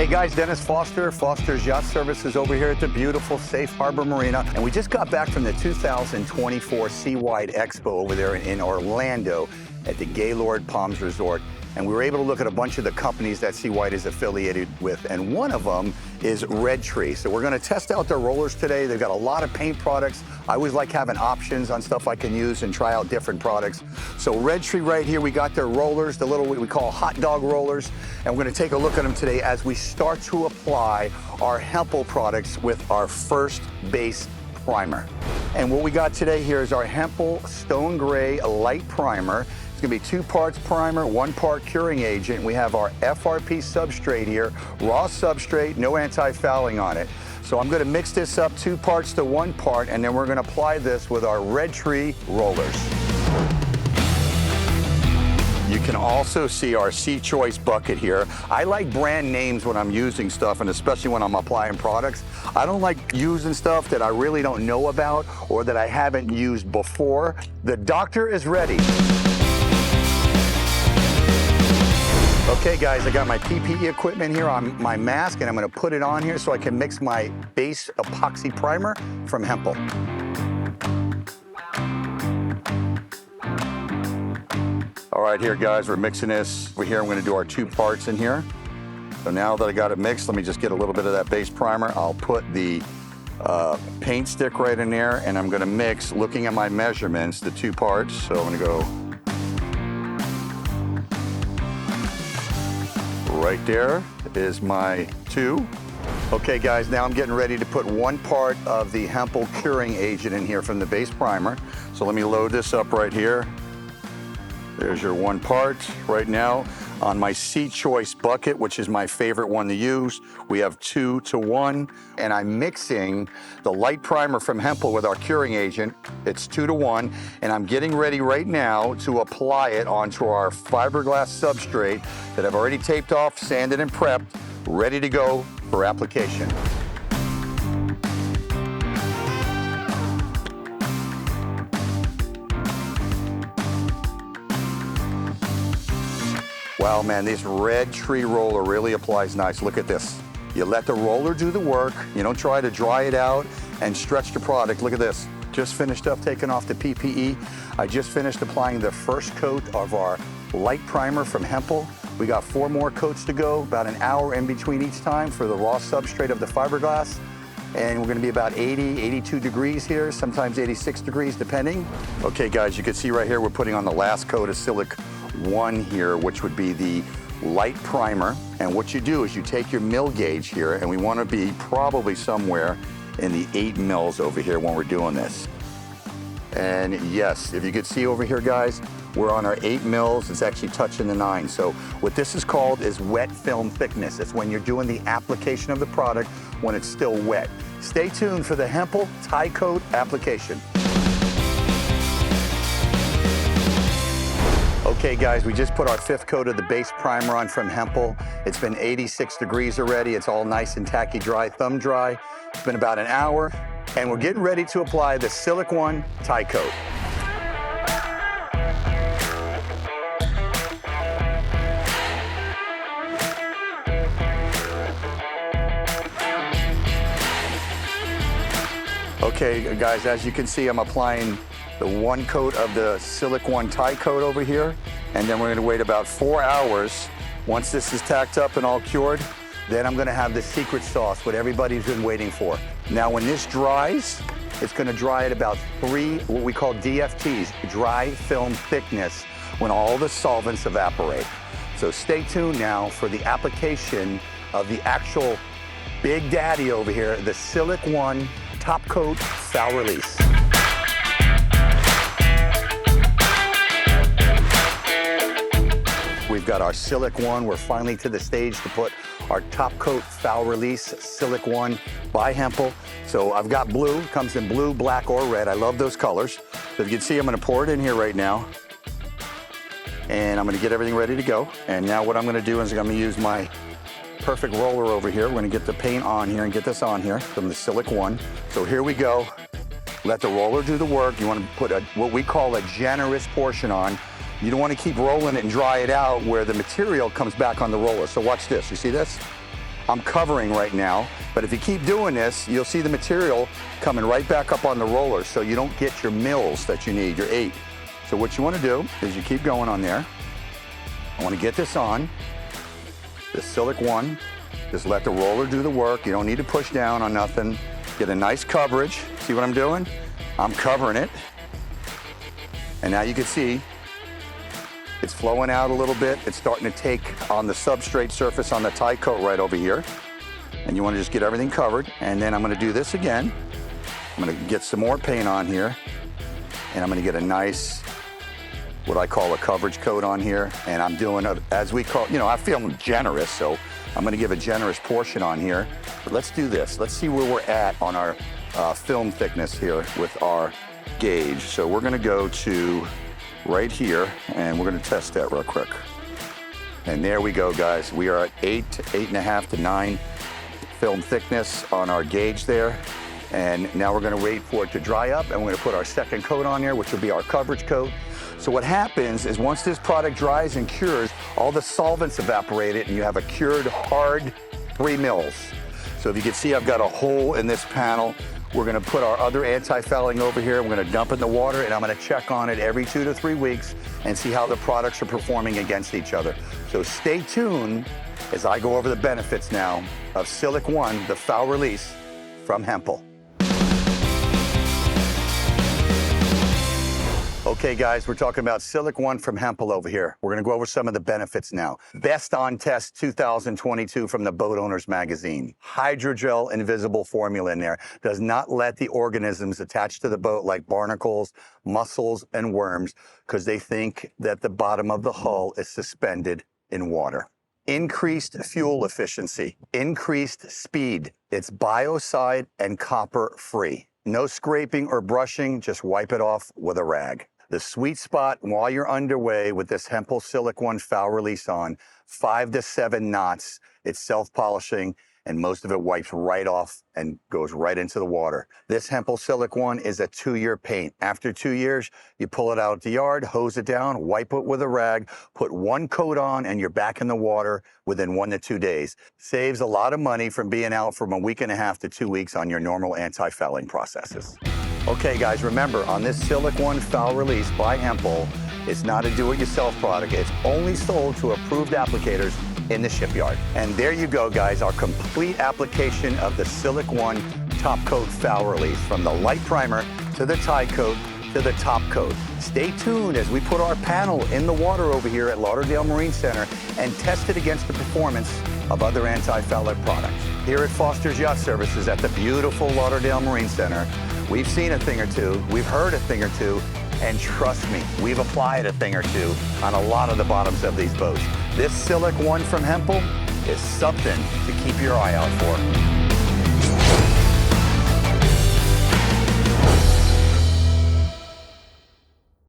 Hey guys, Dennis Foster, Foster's Yacht Services over here at the beautiful Safe Harbor Marina. And we just got back from the 2024 Seawide Expo over there in Orlando at the Gaylord Palms Resort. And we were able to look at a bunch of the companies that Seawide is affiliated with. And one of them is Red Tree. So we're gonna test out their rollers today. They've got a lot of paint products. I always like having options on stuff I can use and try out different products. So Red Tree right here, we got their rollers, the little what we call hot dog rollers. And we're gonna take a look at them today as we start to apply our Hempel products with our first base primer. And what we got today here is our Hempel Stone Gray Light Primer. It's gonna be 2 parts primer, 1 part curing agent. We have our FRP substrate here, raw substrate, no anti-fouling on it. So I'm gonna mix this up 2 parts to 1 part, and then we're gonna apply this with our Red Tree rollers. You can also see our Sea Choice bucket here. I like brand names when I'm using stuff, and especially when I'm applying products. I don't like using stuff that I really don't know about or that I haven't used before. The doctor is ready. Okay guys, I got my PPE equipment here on my mask, and I'm gonna put it on here so I can mix my base epoxy primer from Hempel. All right, here guys, we're mixing this. Over here, I'm gonna do our 2 parts in here. So now that I got it mixed, let me just get a little bit of that base primer. I'll put the paint stick right in there, and I'm gonna mix, looking at my measurements, the 2 parts. So I'm gonna go right there is my 2. Okay guys, now I'm getting ready to put 1 part of the Hempel curing agent in here from the base primer. So let me load this up right here. There's your 1 part. Right now on my Sea Choice bucket, which is my favorite one to use, we have 2 to 1, and I'm mixing the light primer from Hempel with our curing agent. It's 2 to 1, and I'm getting ready right now to apply it onto our fiberglass substrate that I've already taped off, sanded, and prepped, ready to go for application. Wow, man, this Red Tree roller really applies nice. Look at this. You let the roller do the work. You don't try to dry it out and stretch the product. Look at this. Just finished up taking off the PPE. I just finished applying the first coat of our light primer from Hempel. We got 4 more coats to go, about an hour in between each time for the raw substrate of the fiberglass. And we're gonna be about 80, 82 degrees here, sometimes 86 degrees depending. Okay guys, you can see right here, we're putting on the last coat of Silic One here, which would be the light primer. And what you do is you take your mil gauge here, and we wanna be probably somewhere in the 8 mils over here when we're doing this. And yes, if you could see over here guys, we're on our 8 mils, it's actually touching the 9. So what this is called is wet film thickness. It's when you're doing the application of the product when it's still wet. Stay tuned for the Hempel Tiecoat application. Okay guys, we just put our 5th coat of the base primer on from Hempel. It's been 86 degrees already. It's all nice and tacky dry, thumb dry. It's been about an hour, and we're getting ready to apply the Silic One Tiecoat. Okay guys, as you can see, I'm applying the 1 coat of the Silic One Tiecoat over here, and then we're gonna wait about 4 hours. Once this is tacked up and all cured, then I'm gonna have the secret sauce, what everybody's been waiting for. Now when this dries, it's gonna dry at about 3, what we call DFTs, dry film thickness, when all the solvents evaporate. So stay tuned now for the application of the actual Big Daddy over here, the Silic One Top Coat Foul Release. We've got our Silic One. We're finally to the stage to put our Top Coat Foul Release Silic One by Hempel. So I've got blue, comes in blue, black, or red. I love those colors. So if you can see, I'm gonna pour it in here right now. And I'm gonna get everything ready to go. And now what I'm gonna do is I'm gonna use my perfect roller over here. We're gonna get the paint on here and get this on here from the Silic One. So here we go. Let the roller do the work. You wanna put what we call a generous portion on. You don't want to keep rolling it and dry it out where the material comes back on the roller. So watch this, you see this? I'm covering right now, but if you keep doing this, you'll see the material coming right back up on the roller so you don't get your mils that you need, your 8. So what you want to do is you keep going on there. I want to get this on, the Silic One. Just let the roller do the work. You don't need to push down on nothing. Get a nice coverage. See what I'm doing? I'm covering it. And now you can see it's flowing out a little bit. It's starting to take on the substrate surface on the Tiecoat right over here. And you want to just get everything covered. And then I'm going to do this again. I'm going to get some more paint on here. And I'm going to get a nice, what I call a coverage coat on here. And I'm doing, as we call, I feel generous, so I'm going to give a generous portion on here. But let's do this. Let's see where we're at on our film thickness here with our gauge. So we're going to go to right here, and we're going to test that real quick. And there we go, guys. We are at 8 to 8.5 to 9 film thickness on our gauge there. And now we're going to wait for it to dry up, and we're going to put our second coat on there, which will be our coverage coat. So what happens is once this product dries and cures, all the solvents evaporate it, and you have a cured hard 3 mils. So if you can see, I've got a hole in this panel. We're going to put our other anti-fouling over here. We're going to dump it in the water, and I'm going to check on it every 2 to 3 weeks and see how the products are performing against each other. So stay tuned as I go over the benefits now of Silic One, the foul release from Hempel. Okay, guys, we're talking about Silic One from Hempel over here. We're going to go over some of the benefits now. Best on Test 2022 from the Boat Owners Magazine. Hydrogel invisible formula in there. Does not let the organisms attached to the boat like barnacles, mussels, and worms because they think that the bottom of the hull is suspended in water. Increased fuel efficiency. Increased speed. It's biocide and copper free. No scraping or brushing, just wipe it off with a rag. The sweet spot while you're underway with this Hempel Silic One foul release on, 5 to 7 knots. It's self-polishing, and most of it wipes right off and goes right into the water. This Hempel Silic One is a 2-year paint. After 2 years, you pull it out at the yard, hose it down, wipe it with a rag, put 1 coat on, and you're back in the water within 1 to 2 days. Saves a lot of money from being out from a 1.5 to 2 weeks on your normal anti-fouling processes. Okay, guys, remember, on this Silic One foul release by Hempel, it's not a do-it-yourself product. It's only sold to approved applicators in the shipyard. And there you go, guys, our complete application of the Silic One top coat foul release, from the light primer to the Tiecoat to the top coat. Stay tuned as we put our panel in the water over here at Lauderdale Marine Center and test it against the performance of other anti-fouling products. Here at Foster's Yacht Services at the beautiful Lauderdale Marine Center, we've seen a thing or two, we've heard a thing or two, and trust me, we've applied a thing or two on a lot of the bottoms of these boats. This Silic One from Hempel is something to keep your eye out for.